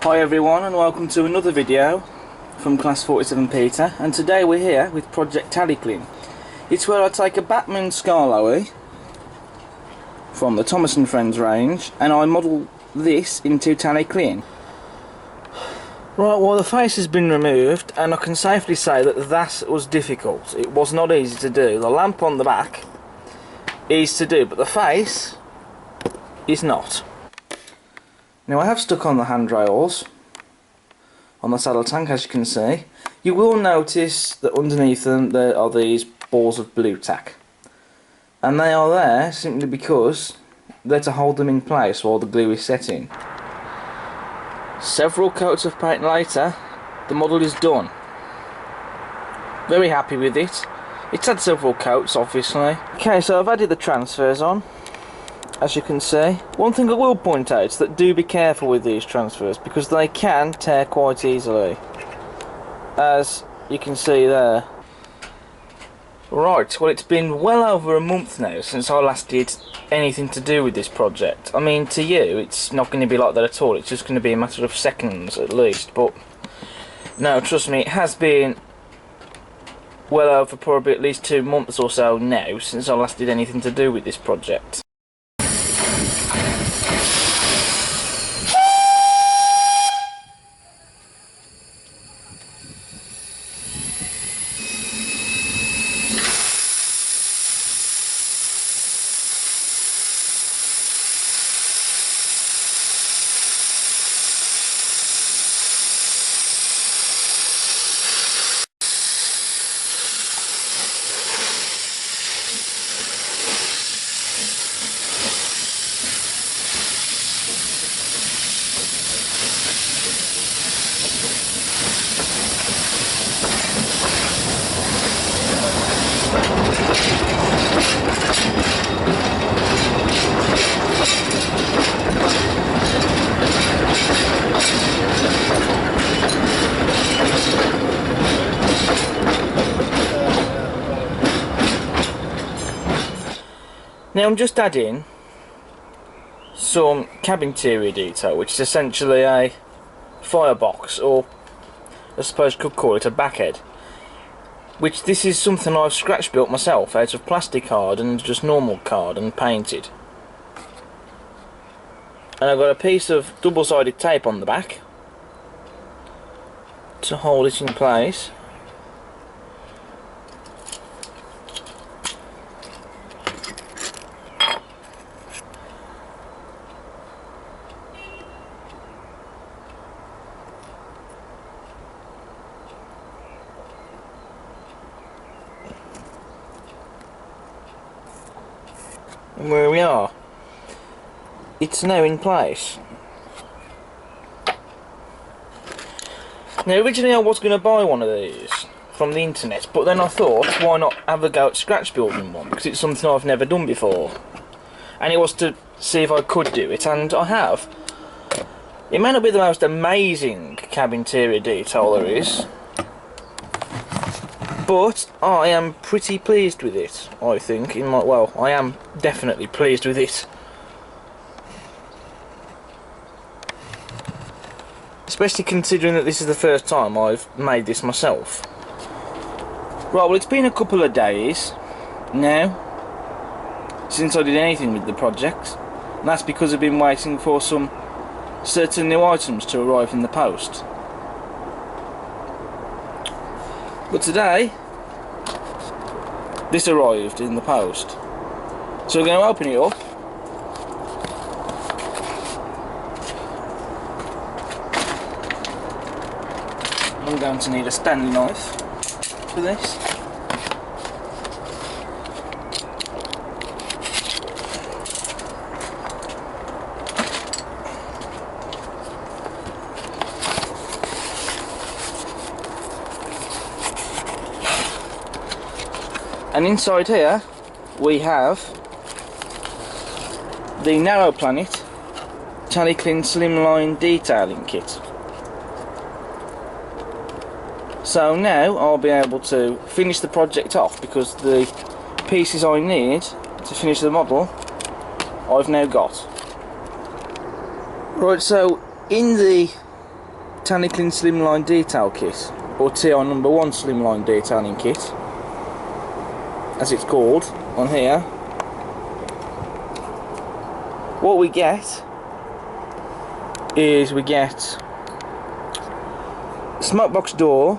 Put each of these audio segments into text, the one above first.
Hi everyone, and welcome to another video from Class 47 Peter, and today we're here with Project Talyllyn. It's where I take a Batman Scarloey from the Thomas & Friends range and I model this into Talyllyn. Right, well, the face has been removed and I can safely say that that was difficult. It was not easy to do. The lamp on the back is to do, but the face is not. Now I have stuck on the handrails on the saddle tank, as you can see. You will notice that underneath them there are these balls of blue tack, and they are there simply because they're to hold them in place while the glue is setting. Several coats of paint later, the model is done. Very happy with it. It's had several coats, obviously. Okay, so I've added the transfers on, as you can see. One thing I will point out is that do be careful with these transfers because they can tear quite easily, as you can see there. Right, well, it's been well over a month now since I last did anything to do with this project. I mean, to you it's not going to be like that at all, it's just going to be a matter of seconds at least, but no, trust me, it has been well over probably at least 2 months or so now since I last did anything to do with this project. Now I'm just adding some cab interior detail, which is essentially a firebox, or I suppose you could call it a backhead. Which this is something I've scratch built myself out of plastic card and just normal card and painted. And I've got a piece of double-sided tape on the back to hold it in place. And where we are, it's now in place. Now originally I was going to buy one of these from the internet, but then I thought, why not have a go at scratch building one, because it's something I've never done before, and it was to see if I could do it, and I have. It may not be the most amazing cab interior detail there is, but I am pretty pleased with it, I think. Well, I am definitely pleased with it. Especially considering that this is the first time I've made this myself. Right, well, it's been a couple of days now since I did anything with the project, and that's because I've been waiting for some certain new items to arrive in the post. But today, this arrived in the post. So we're going to open it up. I'm going to need a Stanley knife for this. And inside here we have the Narrow Planet Talyllyn Slimline Detailing Kit. So now I'll be able to finish the project off because the pieces I need to finish the model I've now got. Right, so in the Talyllyn Slimline Detail Kit, or TR number 1 Slimline Detailing Kit, as it's called on here. What we get is we get smokebox door,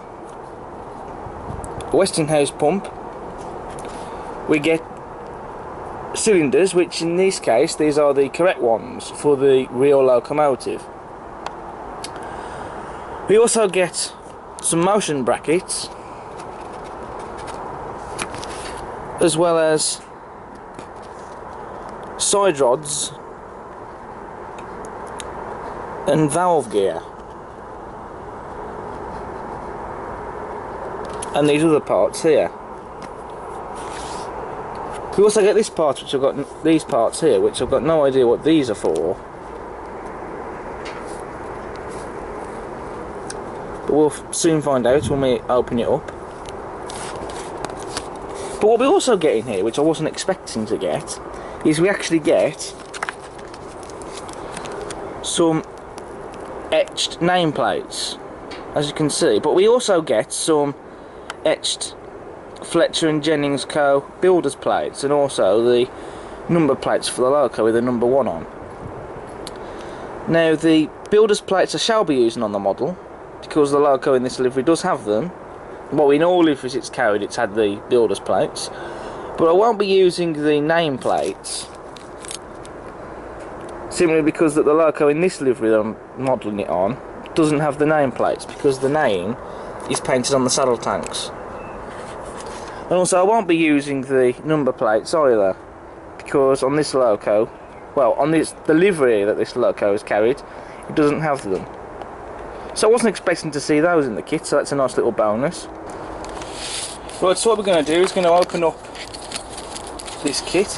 Westinghouse pump, we get cylinders, which in this case these are the correct ones for the real locomotive. We also get some motion brackets, as well as side rods and valve gear, and these other parts here. We also get this part, which I've got these parts here, which I've got no idea what these are for, but we'll soon find out when we open it up. But what we also get in here, which I wasn't expecting to get, is we actually get some etched nameplates, as you can see, but we also get some etched Fletcher and Jennings Co. builders plates, and also the number plates for the loco with the number 1 on. Now, the builders plates I shall be using on the model, because the loco in this livery does have them. Well, in all liveries it's carried, it's had the builders plates, but I won't be using the name plates, simply because that the loco in this livery that I'm modelling it on doesn't have the name plates, because the name is painted on the saddle tanks. And also I won't be using the number plates either, because on this loco, well, on the livery that this loco is carried, it doesn't have them. So I wasn't expecting to see those in the kit, so that's a nice little bonus. Right, so what we're going to do is going to open up this kit.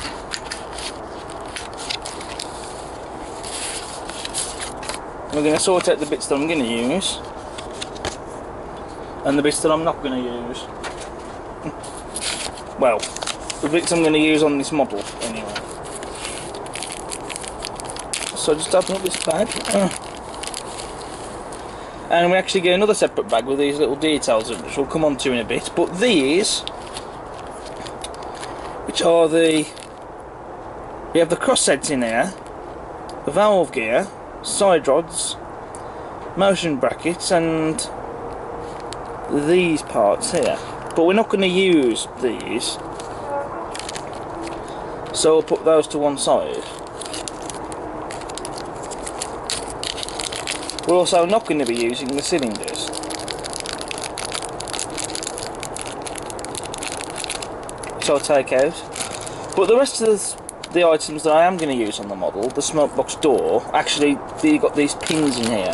We're going to sort out the bits that I'm going to use and the bits that I'm not going to use. Well, the bits I'm going to use on this model anyway. So just open up this bag, and we actually get another separate bag with these little details in, which we'll come on to in a bit. But these, which are we have the cross heads in here, the valve gear, side rods, motion brackets, and these parts here. But we're not going to use these, so we'll put those to one side. We're also not going to be using the cylinders. Which I'll take out. But the rest of the items that I am going to use on the model, the smokebox door, actually you've got these pins in here.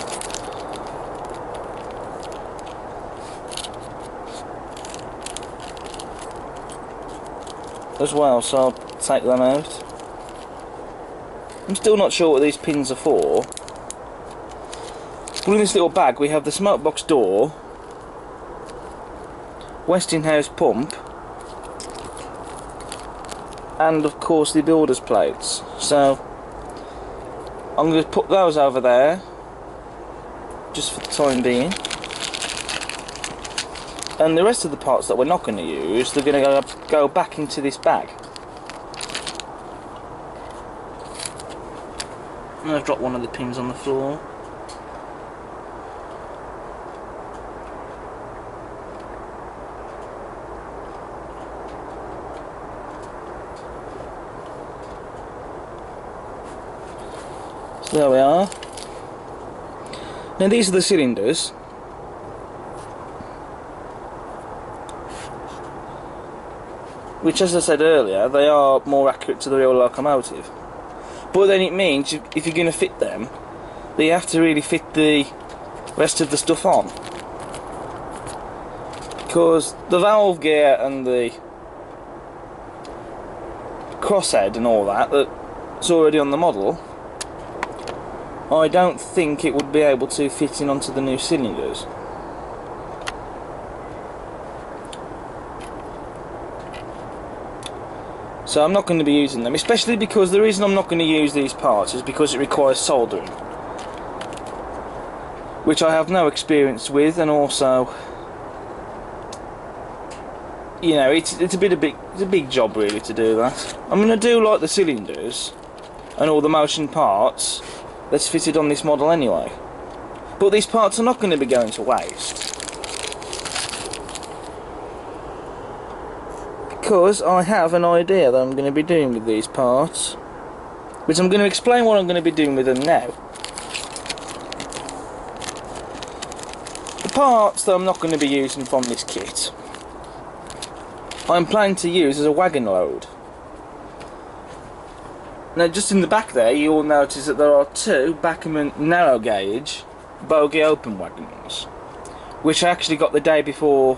As well, so I'll take them out. I'm still not sure what these pins are for. But in this little bag we have the smokebox door, Westinghouse pump, and of course the builder's plates. So I'm going to put those over there just for the time being. And the rest of the parts that we're not going to use, they're going to go back into this bag. And I've dropped one of the pins on the floor. So there we are. Now these are the cylinders. Which, as I said earlier, they are more accurate to the real locomotive. But then it means, if you're going to fit them, that you have to really fit the rest of the stuff on. Because the valve gear and the crosshead and all that, that's already on the model, I don't think it would be able to fit in onto the new cylinders. So I'm not going to be using them, especially because the reason I'm not going to use these parts is because it requires soldering. which I have no experience with, and also, you know, it's a big job really to do that. I'm going to do like the cylinders and all the motion parts that's fitted on this model anyway. But these parts are not going to be going to waste, because I have an idea that I'm going to be doing with these parts, which I'm going to explain what I'm going to be doing with them now. The parts that I'm not going to be using from this kit, I'm planning to use as a wagon load. Now, just in the back there, you will notice that there are two Backerman narrow gauge bogie open wagons, which I actually got the day before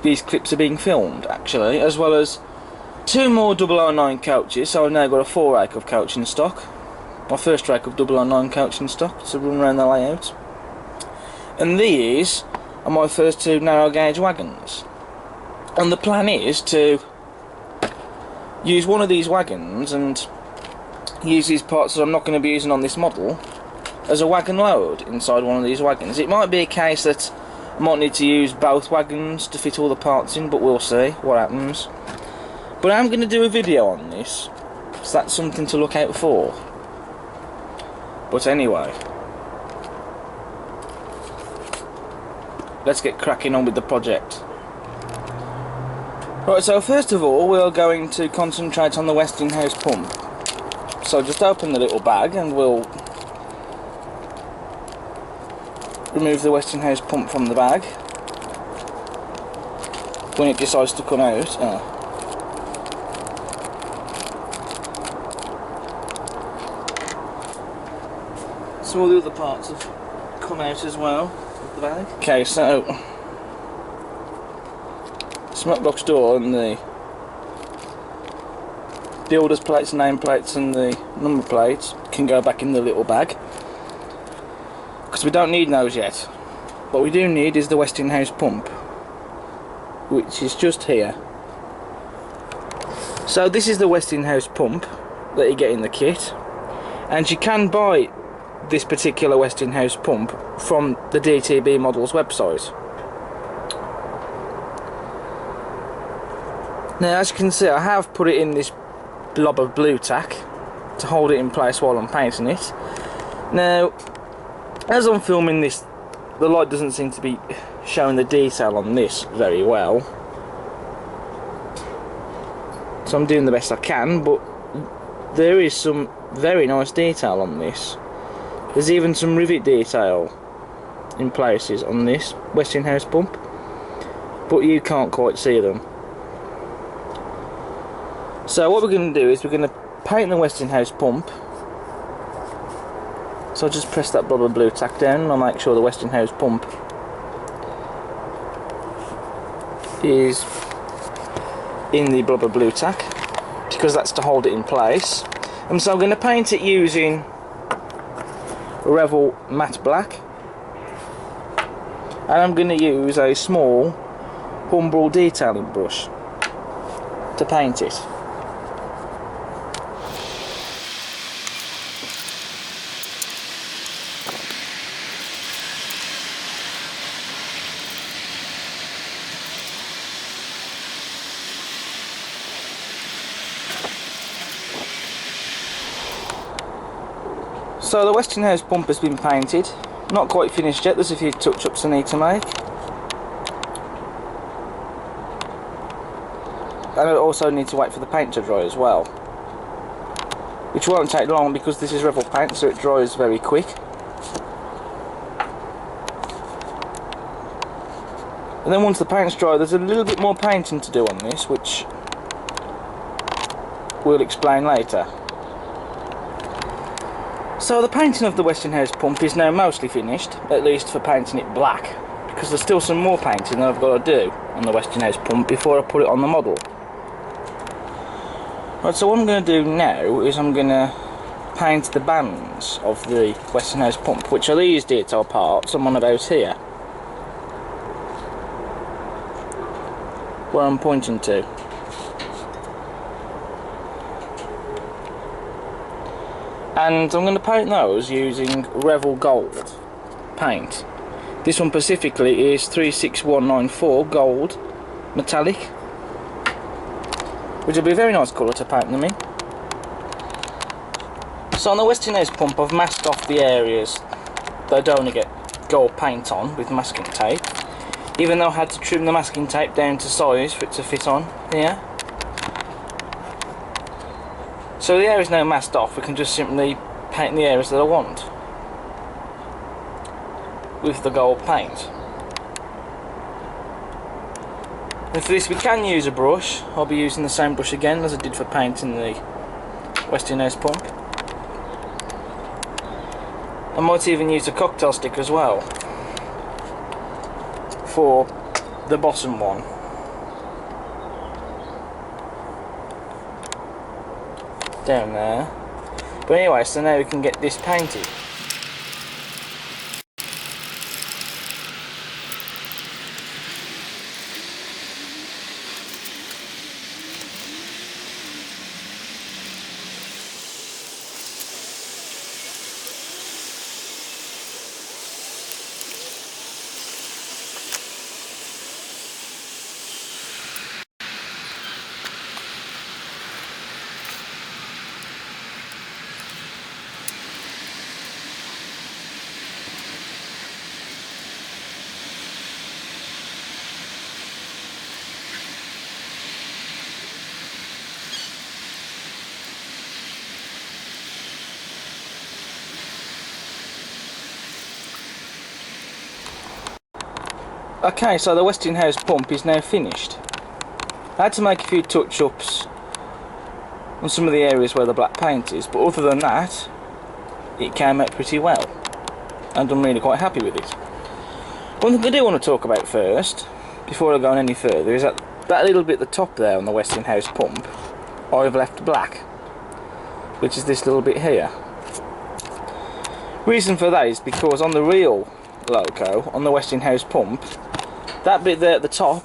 these clips are being filmed, actually, as well as two more 009 coaches. So I've now got a 4 rake of coach in stock, my first rake of 009 coach in stock to run around the layout. And these are my first two narrow gauge wagons. And the plan is to use one of these wagons and use these parts that I'm not going to be using on this model as a wagon load inside one of these wagons. It might be a case that I might need to use both wagons to fit all the parts in, but we'll see what happens. But I'm going to do a video on this, so that's something to look out for. But anyway, let's get cracking on with the project. Right, so first of all, we are going to concentrate on the Westinghouse pump. So just open the little bag and we'll remove the Westinghouse pump from the bag when it decides to come out. Some of the other parts have come out as well of the bag. Okay, so smokebox door and the builder's plates, nameplates and the number plates can go back in the little bag, because we don't need those yet. What we do need is the Westinghouse pump, which is just here. So this is the Westinghouse pump that you get in the kit, and you can buy this particular Westinghouse pump from the DTB Models website. Now, as you can see, I have put it in this blob of blue tack to hold it in place while I'm painting it. Now, as I'm filming this, the light doesn't seem to be showing the detail on this very well, so I'm doing the best I can, but there is some very nice detail on this. There's even some rivet detail in places on this Westinghouse pump, but you can't quite see them. So what we're going to do is we're going to paint the Westinghouse pump. So I'll just press that blob of blue tack down and I'll make sure the Westinghouse pump is in the blob of blue tack, because that's to hold it in place. And so I'm going to paint it using Revel matte black, and I'm going to use a small Humbrol detailing brush to paint it. So the Westinghouse pump has been painted, not quite finished yet, there's a few touch-ups I need to make. And I also need to wait for the paint to dry as well, which won't take long because this is Revel paint, so it dries very quick. And then once the paint's dry, there's a little bit more painting to do on this, which we'll explain later. So the painting of the Westinghouse pump is now mostly finished, at least for painting it black, because there's still some more painting that I've got to do on the Westinghouse pump before I put it on the model. Right, so what I'm going to do now is I'm going to paint the bands of the Westinghouse pump, which are these detail parts I'm on about here, where I'm pointing to. and I'm going to paint those using Revel Gold paint. This one specifically is 36194 Gold Metallic, which will be a very nice colour to paint them in. So on the Westinghouse pump I've masked off the areas that I don't want to get gold paint on with masking tape, even though I had to trim the masking tape down to size for it to fit on here. So the area is now masked off, we can just simply paint the areas that I want with the gold paint. And for this we can use a brush. I'll be using the same brush again as I did for painting the Westinghouse pump. I might even use a cocktail stick as well for the bottom one. Down there. But anyway, so now we can get this painted. Okay, so the Westinghouse pump is now finished. I had to make a few touch-ups on some of the areas where the black paint is, but other than that, it came out pretty well, and I'm really quite happy with it. One thing I do want to talk about first, before I go on any further, is that little bit at the top there on the Westinghouse pump, I've left black, which is this little bit here. Reason for that is because on the real loco, on the Westinghouse pump, that bit there at the top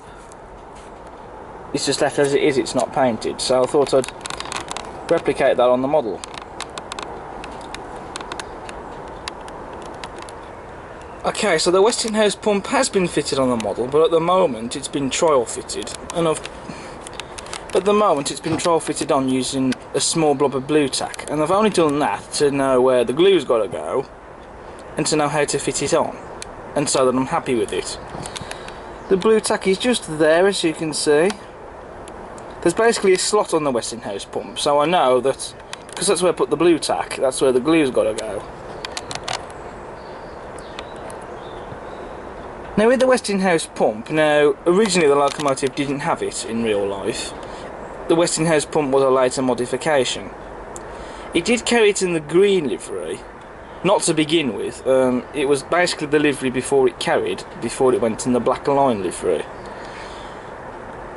is just left as it is, it's not painted, so I thought I'd replicate that on the model. Okay, so the Westinghouse pump has been fitted on the model, but at the moment it's been trial fitted, and at the moment it's been trial fitted on using a small blob of blue tack, and I've only done that to know where the glue's got to go and to know how to fit it on, and so that I'm happy with it. The blue tack is just there, as you can see. There's basically a slot on the Westinghouse pump, so I know that, because that's where I put the blue tack, that's where the glue's got to go. Now with the Westinghouse pump, now originally the locomotive didn't have it in real life. The Westinghouse pump was a later modification. It did carry it in the green livery, not to begin with. It was basically the livery before it went in the black line livery.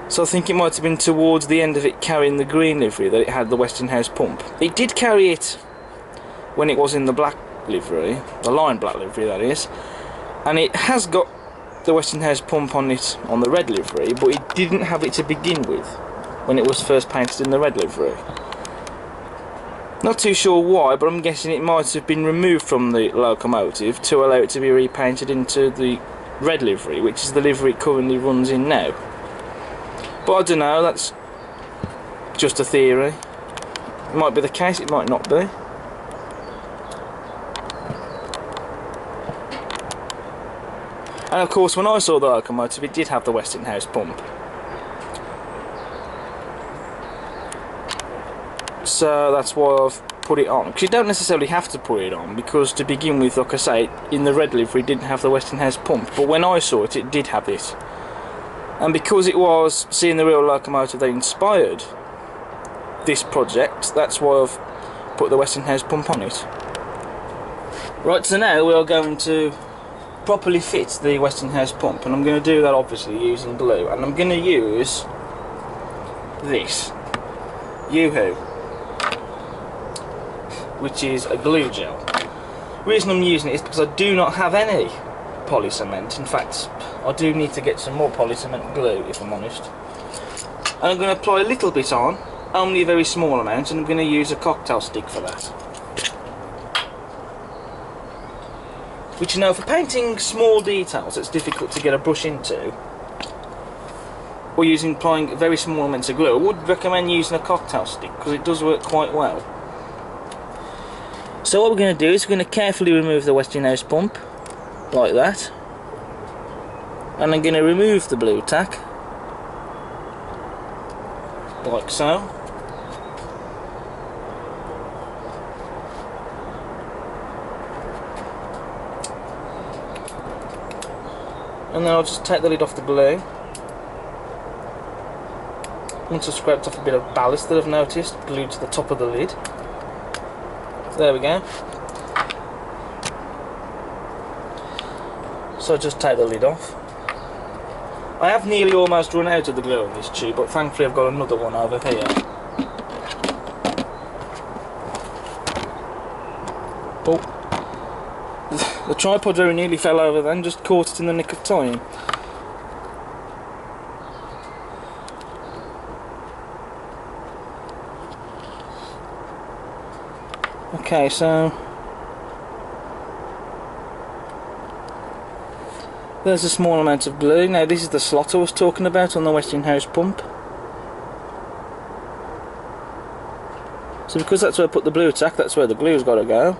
So I think it might have been towards the end of it carrying the green livery that it had the Westinghouse pump. It did carry it when it was in the black livery, the line black livery that is, and it has got the Westinghouse pump on it on the red livery, but it didn't have it to begin with when it was first painted in the red livery. Not too sure why, but I'm guessing it might have been removed from the locomotive to allow it to be repainted into the red livery, which is the livery it currently runs in now. But I don't know, that's just a theory. It might be the case, it might not be. And of course, when I saw the locomotive, it did have the Westinghouse pump. So that's why I've put it on. Because you don't necessarily have to put it on, because to begin with, like I say, in the red livery it didn't have the Westinghouse pump. But when I saw it, it did have it. And because it was seeing the real locomotive that inspired this project, that's why I've put the Westinghouse pump on it. Right, so now we are going to properly fit the Westinghouse pump, and I'm going to do that obviously using glue, and I'm going to use this Yoo-hoo, which is a glue gel. The reason I'm using it is because I do not have any polycement. In fact, I do need to get some more polycement glue, if I'm honest. And I'm going to apply a little bit on, only a very small amount, and I'm going to use a cocktail stick for that. which, you know, for painting small details it's difficult to get a brush into, or applying very small amounts of glue, I would recommend using a cocktail stick because it does work quite well. So what we're going to do is we're going to carefully remove the Westinghouse pump, like that, and I'm going to remove the blue tack, like so. And then I'll just take the lid off the glue. Once I've scraped off a bit of ballast that I've noticed glued to the top of the lid. There we go. So I'll just take the lid off. I have nearly almost run out of the glue on this tube, but thankfully I've got another one over here. Oh, the tripod very nearly fell over then, just caught it in the nick of time. Okay, so there's a small amount of glue. Now this is the slot I was talking about on the Westinghouse pump. So because that's where I put the blue tack, that's where the glue's got to go.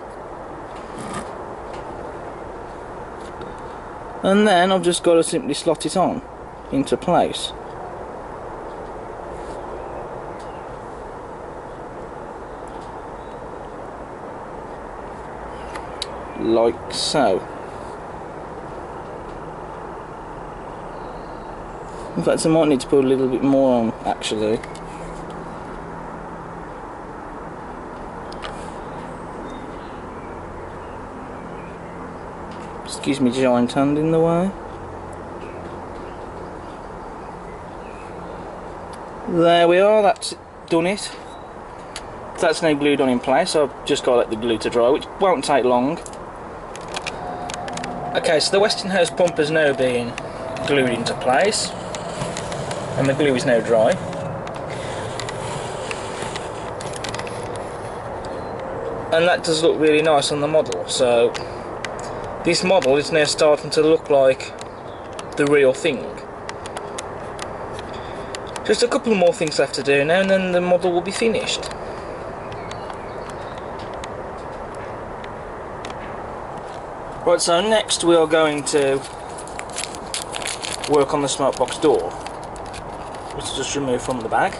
And then I've just got to simply slot it on into place. Like so. In fact, I might need to put a little bit more on actually. Excuse me, giant hand in the way. There we are, that's done it. That's now glued on in place, so I've just got to let the glue to dry, which won't take long. Okay, so the Westinghouse pump has now been glued into place, and the glue is now dry. And that does look really nice on the model, so this model is now starting to look like the real thing. Just a couple more things left to do now, and then the model will be finished. Right, so next we are going to work on the smokebox door, which is just removed from the bag.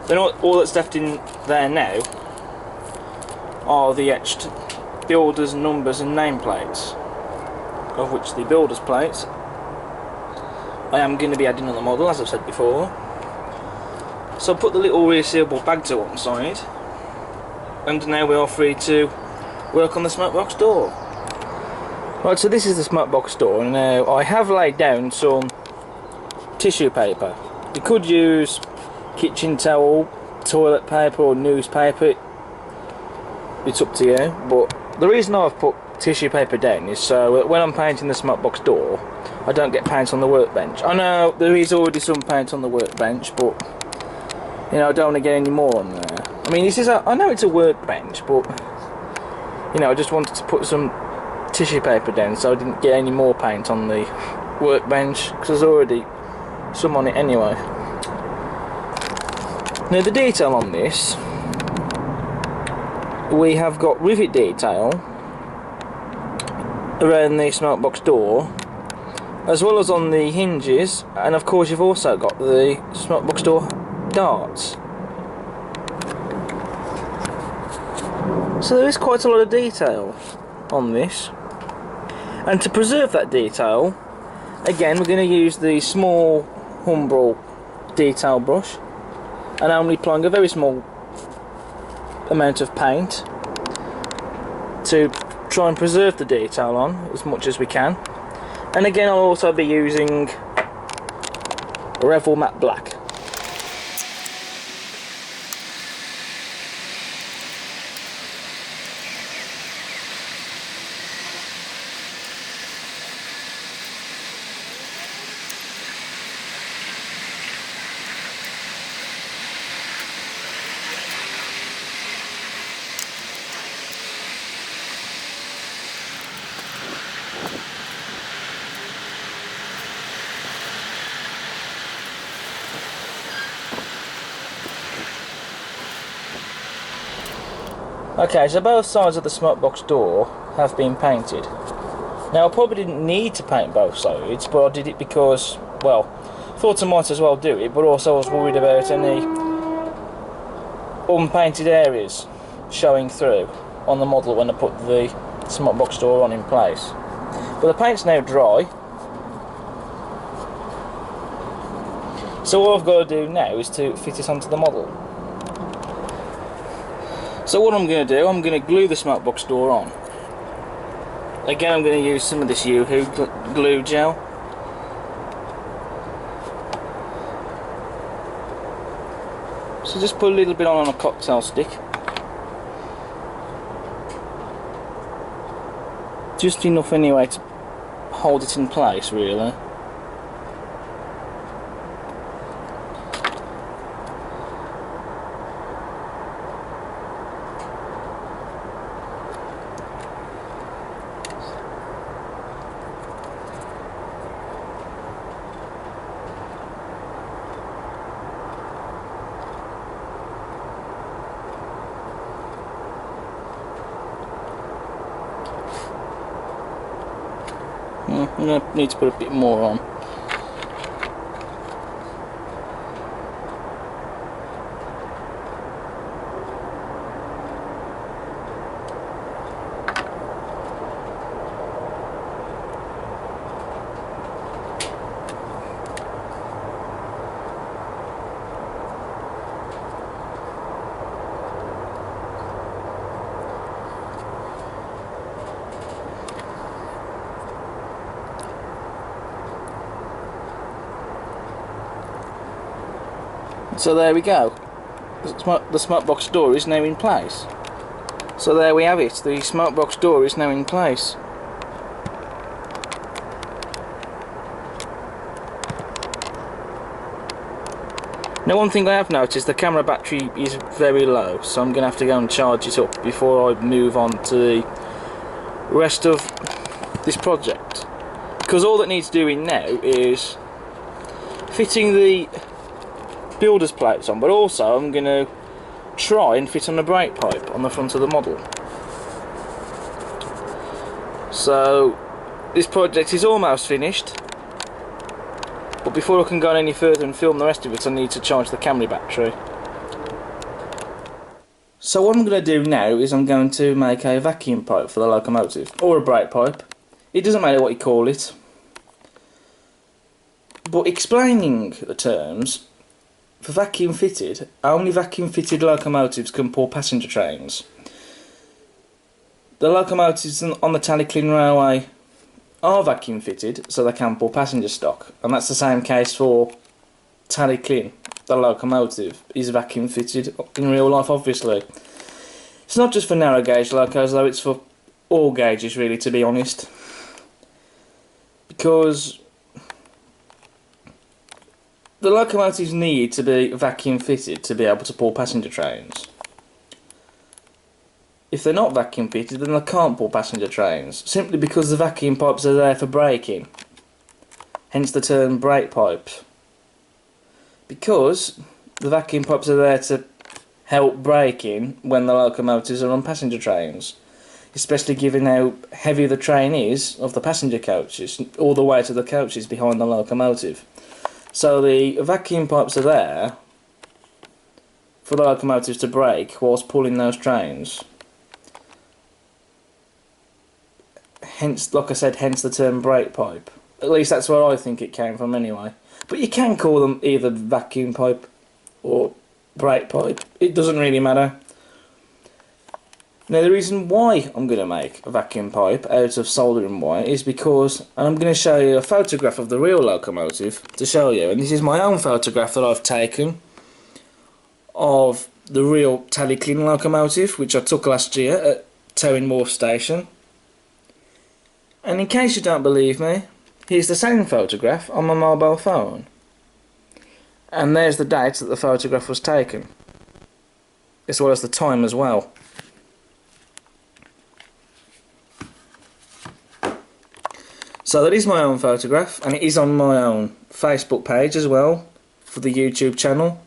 Then all that's left in there now are the etched builders' numbers and nameplates, of which the builders' plates I am going to be adding on the model, as I've said before. So I'll put the little resealable bag to one side, and now we are free to work on the smokebox door. Right, so this is the smokebox door, and now I have laid down some tissue paper. You could use kitchen towel, toilet paper or newspaper, it's up to you, but the reason I've put tissue paper down is so when I'm painting the smokebox door I don't get paint on the workbench. I know there is already some paint on the workbench, but you know, I don't want to get any more on there. I mean, I know it's a workbench, but you know, I just wanted to put some tissue paper down so I didn't get any more paint on the workbench, because there's already some on it anyway. Now the detail on this, we have got rivet detail around the smokebox door, as well as on the hinges, and of course you've also got the smokebox door darts. So there is quite a lot of detail on this, and to preserve that detail, again we're going to use the small Humbrol detail brush, and I'm only applying a very small amount of paint to try and preserve the detail on as much as we can. And again, I'll also be using Revel Matte Black. Okay, so both sides of the smokebox door have been painted. Now, I probably didn't need to paint both sides, but I did it because, well, thought I might as well do it, but also I was worried about any unpainted areas showing through on the model when I put the smokebox door on in place. But the paint's now dry, so all I've got to do now is to fit it onto the model. So what I'm going to do, I'm going to glue the smokebox door on. Again, I'm going to use some of this Yoo-hoo glue gel. So just put a little bit on a cocktail stick. Just enough anyway to hold it in place, really. I'm going to need to put a bit more on. So there we go. The smokebox door is now in place. So there we have it. The smokebox door is now in place. Now, one thing I have noticed, the camera battery is very low, so I'm going to have to go and charge it up before I move on to the rest of this project. Because all that needs doing now is fitting the builder's plates on, but also I'm going to try and fit on a brake pipe on the front of the model. So this project is almost finished, but before I can go any further and film the rest of it, I need to charge the camera battery. So what I'm going to do now is I'm going to make a vacuum pipe for the locomotive, or a brake pipe. It doesn't matter what you call it. But explaining the terms, for vacuum fitted, only vacuum fitted locomotives can pull passenger trains. The locomotives on the Talyllyn railway are vacuum fitted, so they can pull passenger stock, and that's the same case for Talyllyn. The locomotive is vacuum fitted in real life, obviously. It's not just for narrow gauge locos though, it's for all gauges really, to be honest, because the locomotives need to be vacuum fitted to be able to pull passenger trains. If they're not vacuum fitted, then they can't pull passenger trains, simply because the vacuum pipes are there for braking, hence the term brake pipes. Because the vacuum pipes are there to help braking when the locomotives are on passenger trains, especially given how heavy the train is of the passenger coaches, all the way to the coaches behind the locomotive. So the vacuum pipes are there for the locomotives to brake whilst pulling those trains. Hence, like I said, hence the term brake pipe. At least that's where I think it came from anyway. But you can call them either vacuum pipe or brake pipe. It doesn't really matter. Now, the reason why I'm going to make a vacuum pipe out of soldering wire is because, and I'm going to show you a photograph of the real locomotive to show you, and this is my own photograph that I've taken of the real Talyllyn locomotive, which I took last year at Towing Wharf Station. And in case you don't believe me, here's the same photograph on my mobile phone. And there's the date that the photograph was taken, as well as the time as well. So that is my own photograph, and it is on my own Facebook page as well, for the YouTube channel.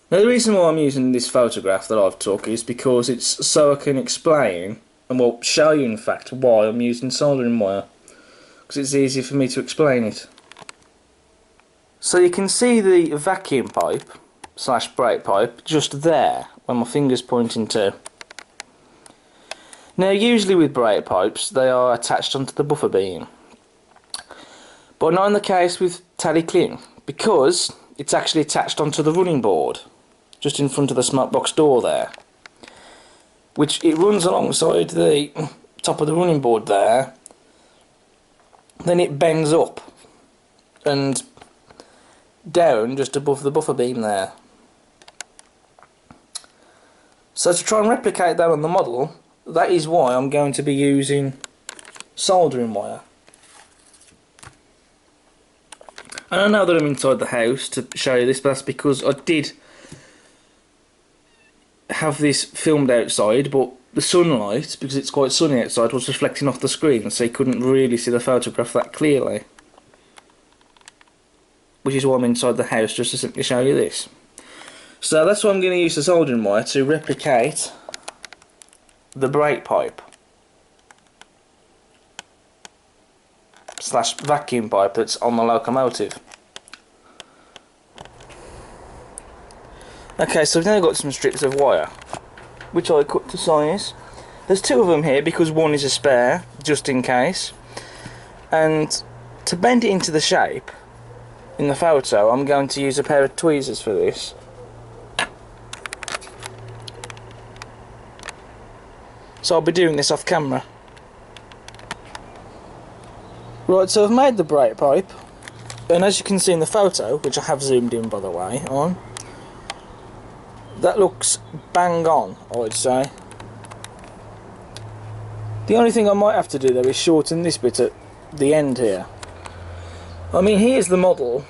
Now the reason why I'm using this photograph that I've took is because it's so I can explain, and well, show you in fact, why I'm using soldering wire. Because it's easier for me to explain it. So you can see the vacuum pipe slash brake pipe just there where my finger's pointing to. Now usually with brake pipes they are attached onto the buffer beam, but not in the case with Talyllyn, because it's actually attached onto the running board just in front of the smokebox door there, which it runs alongside the top of the running board there, then it bends up and down just above the buffer beam there. So to try and replicate that on the model, that is why I'm going to be using soldering wire. And I know that I'm inside the house to show you this, but that's because I did have this filmed outside, but the sunlight, because it's quite sunny outside, was reflecting off the screen, so you couldn't really see the photograph that clearly. Which is why I'm inside the house, just to simply show you this. So that's why I'm going to use the soldering wire to replicate the brake pipe slash vacuum pipe that's on the locomotive. Okay, so we've now got some strips of wire, which I cut to size. There's two of them here because one is a spare, just in case. And to bend it into the shape in the photo, I'm going to use a pair of tweezers for this. So I'll be doing this off camera. Right, so I've made the brake pipe, and as you can see in the photo, which I have zoomed in by the way on, that looks bang on, I'd say. The only thing I might have to do though is shorten this bit at the end here. I mean, here's the model,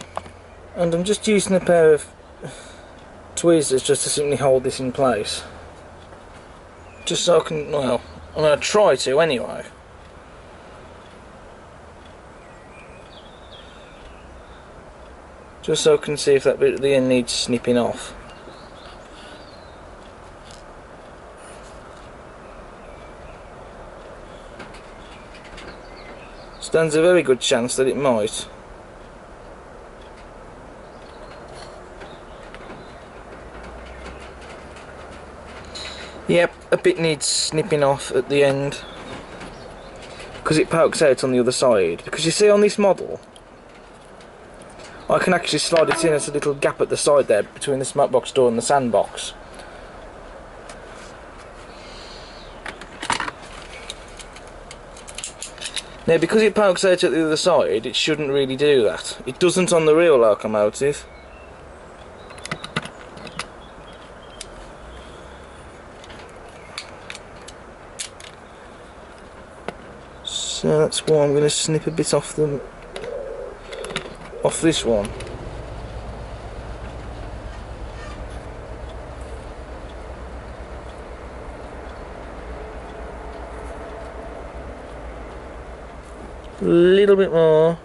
and I'm just using a pair of tweezers just to simply hold this in place. Just so I can, well, I'm going to try to anyway. Just so I can see if that bit at the end needs snipping off. Stands a very good chance that it might. Yep, a bit needs snipping off at the end because it pokes out on the other side. Because you see on this model, I can actually slide it in as a little gap at the side there between the smokebox door and the sandbox. Now because it pokes out at the other side, it shouldn't really do that. It doesn't on the real locomotive. So that's why I'm going to snip a bit off this one. A little bit more.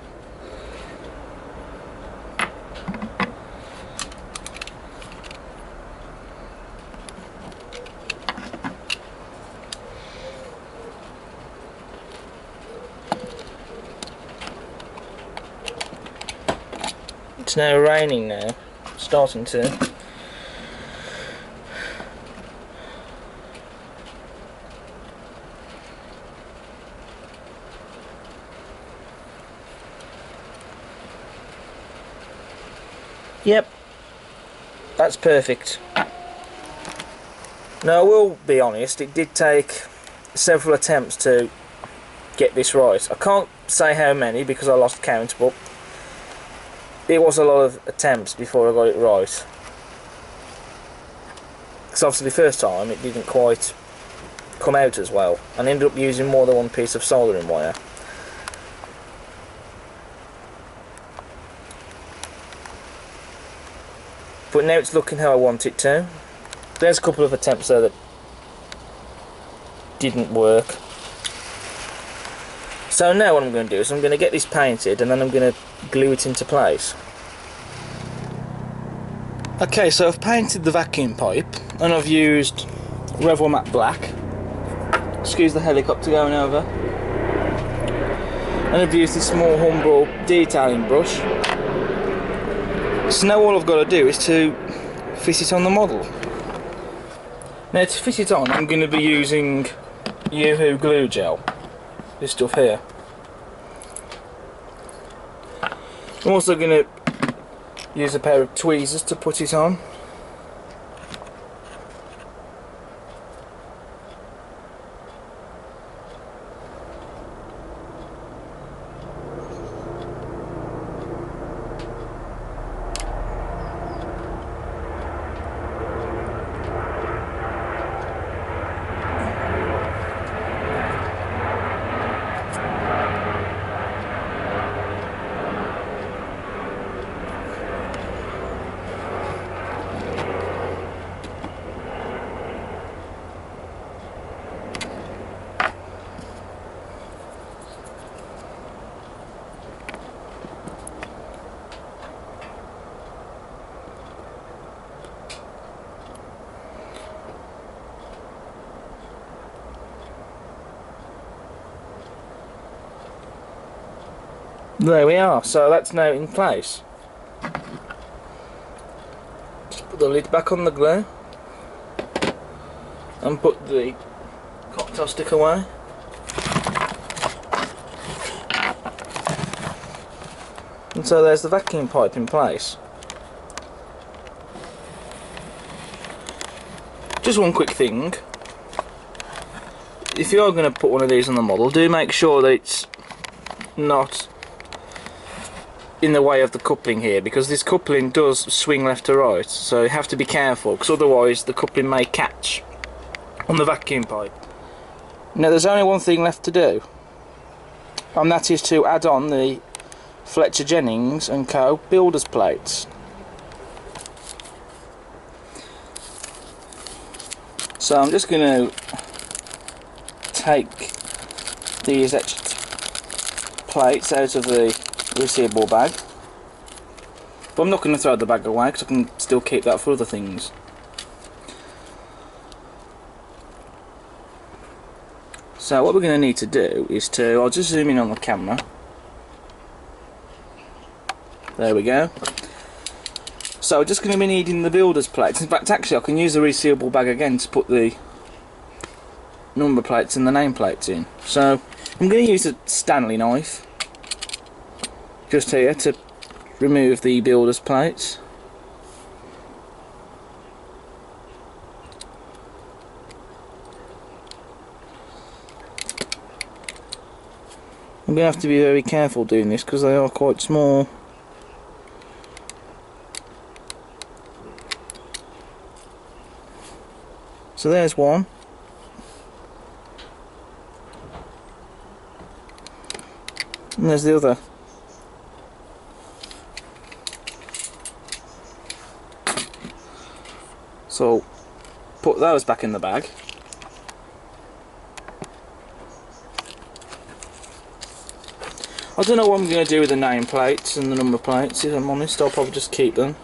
It's now raining now, starting to. Yep, that's perfect. Now I will be honest, it did take several attempts to get this right. I can't say how many because I lost count, but it was a lot of attempts before I got it right. Because obviously the first time it didn't quite come out as well, and I ended up using more than one piece of soldering wire. But now it's looking how I want it to. There's a couple of attempts there that didn't work. So now what I'm going to do is I'm going to get this painted and then I'm going to glue it into place. Okay, so I've painted the vacuum pipe and I've used Revel Matte Black. Excuse the helicopter going over. And I've used this small humble detailing brush. So now all I've got to do is to fit it on the model. Now to fit it on, I'm going to be using Yoo-Hoo glue gel. This stuff here. I'm also going to use a pair of tweezers to put it on. There we are, so that's now in place. Just put the lid back on the glue and put the cocktail stick away. And so there's the vacuum pipe in place. Just one quick thing. If you are going to put one of these on the model, do make sure that it's not in the way of the coupling here, because this coupling does swing left to right, so you have to be careful, because otherwise the coupling may catch on the vacuum pipe. Now there's only one thing left to do, and that is to add on the Fletcher Jennings & Co. builder's plates. So I'm just going to take these extra plates out of the resealable bag, but I'm not going to throw the bag away because I can still keep that for other things. So what we're going to need to do is I'll just zoom in on the camera. There we go. So we're just going to be needing the builder's plates. In fact, actually I can use the resealable bag again to put the number plates and the name plates in. So I'm going to use a Stanley knife just here to remove the builder's plates. I'm going to have to be very careful doing this because they are quite small. So there's one. And there's the other. So put those back in the bag. I don't know what I'm going to do with the name plates and the number plates, if I'm honest. I'll probably just keep them.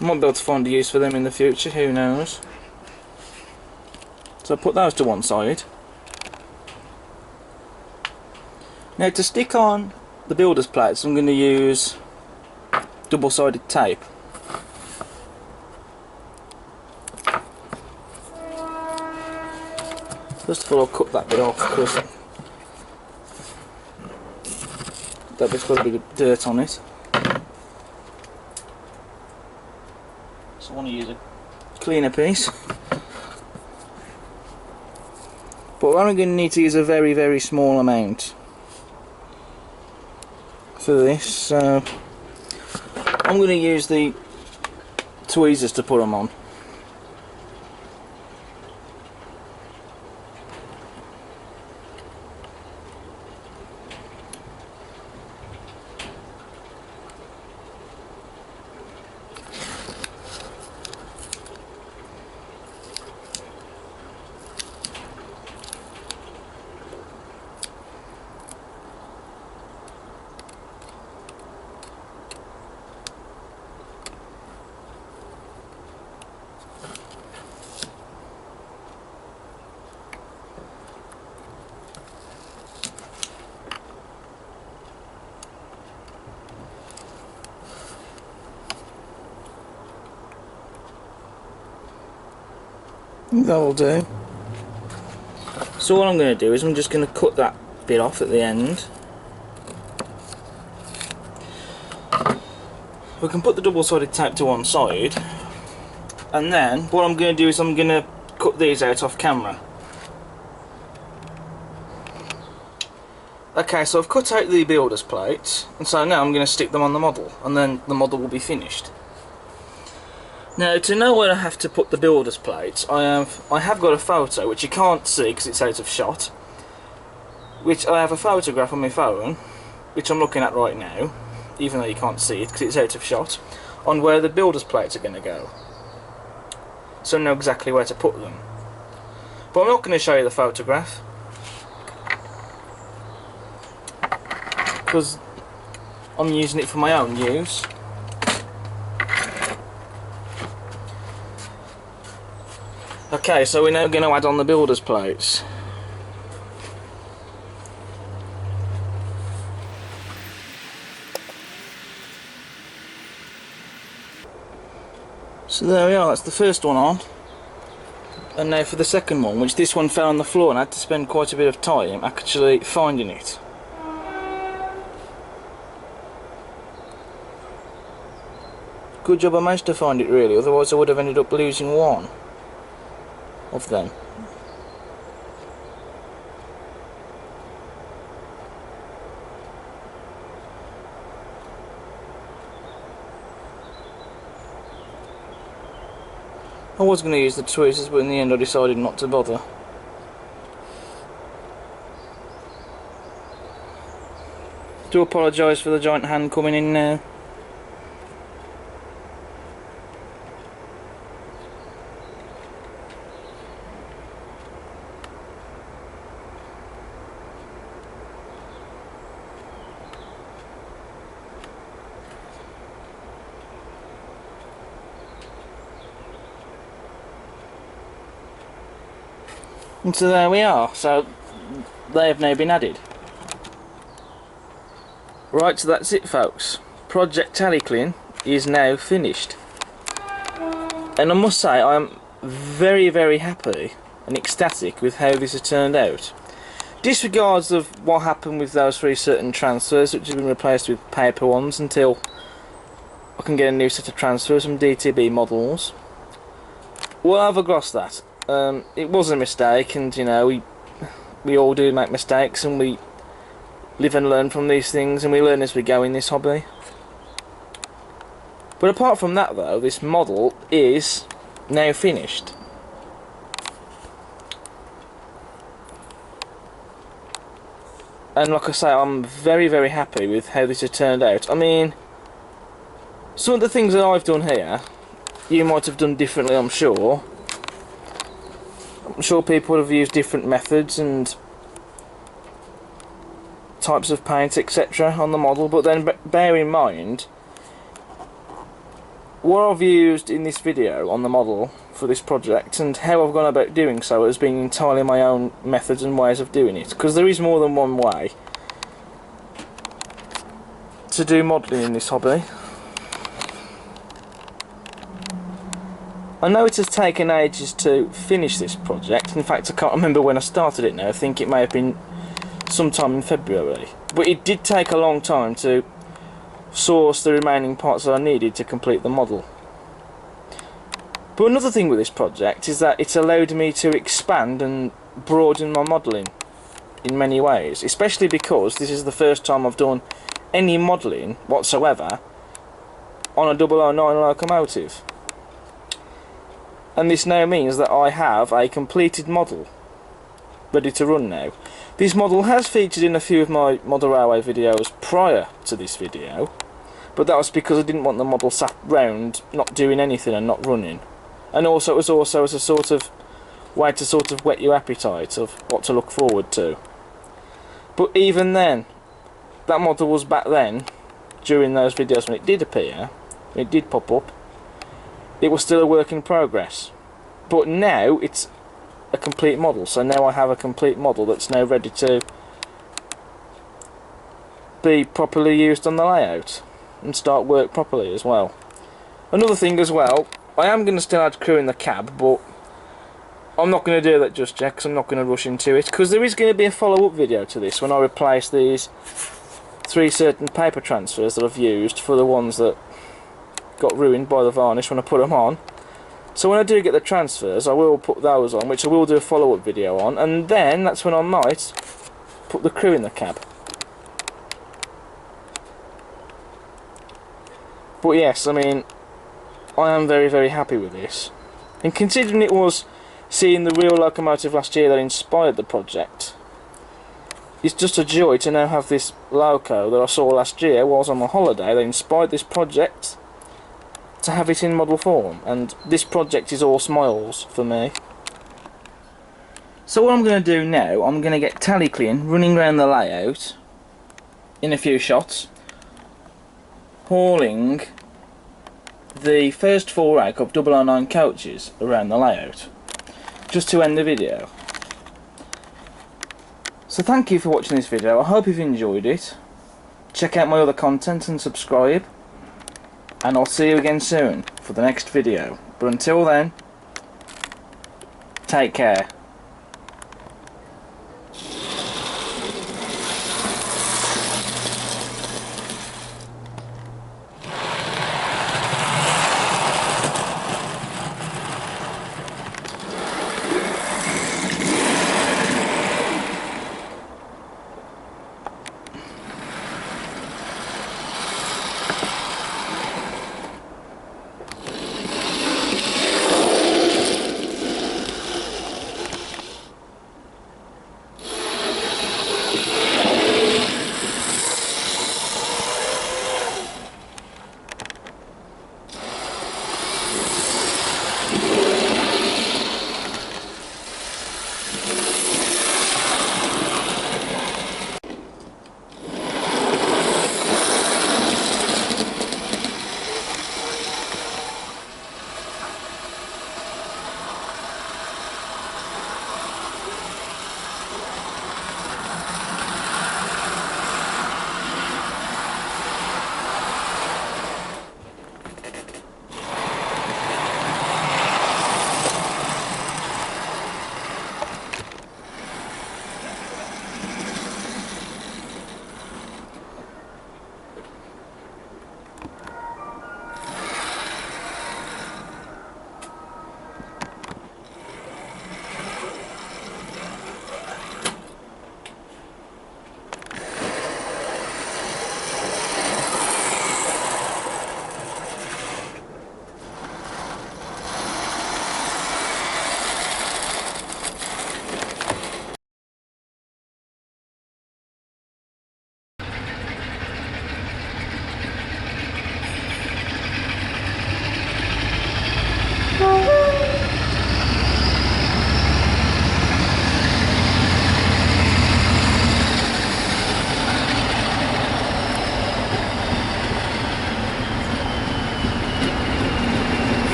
I might be able to find a use for them in the future, who knows. So put those to one side. Now to stick on the builder's plates, I'm going to use double-sided tape. First of all, I'll cut that bit off because that bit's got a bit of dirt on it. So I want to use a cleaner piece. But we're only going to need to use a very, very small amount for this, so I'm going to use the tweezers to put them on. That'll do. So what I'm going to do is I'm just going to cut that bit off at the end. We can put the double-sided tape to one side, and then what I'm going to do is I'm going to cut these out off camera. Okay, so I've cut out the builder's plates, and so now I'm going to stick them on the model, and then the model will be finished. Now, to know where I have to put the builder's plates, I have got a photo, which you can't see because it's out of shot, which I have a photograph on my phone, which I'm looking at right now, even though you can't see it because it's out of shot, on where the builder's plates are going to go. So I know exactly where to put them. But I'm not going to show you the photograph, because I'm using it for my own use. Okay, so we're now going to add on the builder's plates. So there we are, that's the first one on. And now for the second one, which this one fell on the floor and I had to spend quite a bit of time actually finding it. Good job I managed to find it really, otherwise I would have ended up losing one of them. I was going to use the tweezers, but in the end I decided not to bother. Do apologise for the giant hand coming in now. And so there we are, so they have now been added. Right, so that's it folks. Project Talyllyn is now finished. And I must say I am very, very happy and ecstatic with how this has turned out. Disregards of what happened with those 3 certain transfers, which have been replaced with paper ones until I can get a new set of transfers from DTB models. We'll have across that. It was a mistake, and you know, we all do make mistakes, and we live and learn from these things, and we learn as we go in this hobby. But apart from that though, this model is now finished. And like I say, I'm very, very happy with how this has turned out. I mean, some of the things that I've done here, you might have done differently, I'm sure. I'm sure people would have used different methods and types of paint, etc. on the model, but then bear in mind what I've used in this video on the model for this project and how I've gone about doing so has been entirely my own methods and ways of doing it, because there is more than one way to do modelling in this hobby. I know it has taken ages to finish this project. In fact, I can't remember when I started it now. I think it may have been sometime in February. But it did take a long time to source the remaining parts that I needed to complete the model. But another thing with this project is that it's allowed me to expand and broaden my modelling in many ways, especially because this is the first time I've done any modelling whatsoever on a 009 locomotive. And this now means that I have a completed model ready to run now. This model has featured in a few of my model railway videos prior to this video, but that was because I didn't want the model sat round not doing anything and not running. And also it was also as a sort of way to sort of whet your appetite of what to look forward to. But even then, that model was back then, during those videos when it did appear, when it did pop up, it was still a work in progress. But now it's a complete model, so now I have a complete model that's now ready to be properly used on the layout and start work properly as well. Another thing as well, I am going to still add crew in the cab, but I'm not going to do that just yet because I'm not going to rush into it, because there is going to be a follow-up video to this when I replace these 3 certain paper transfers that I've used for the ones that got ruined by the varnish when I put them on. So when I do get the transfers, I will put those on, which I will do a follow-up video on, and then that's when I might put the crew in the cab. But yes, I mean, I am very, very happy with this. And considering it was seeing the real locomotive last year that inspired the project, it's just a joy to now have this loco that I saw last year while I was on my holiday that inspired this project, to have it in model form. And this project is all smiles for me. So what I'm going to do now, I'm going to get Talyllyn running around the layout in a few shots, hauling the first 4 rack of 009 coaches around the layout, just to end the video. So thank you for watching this video. I hope you've enjoyed it. Check out my other content and subscribe, and I'll see you again soon for the next video. But until then, take care.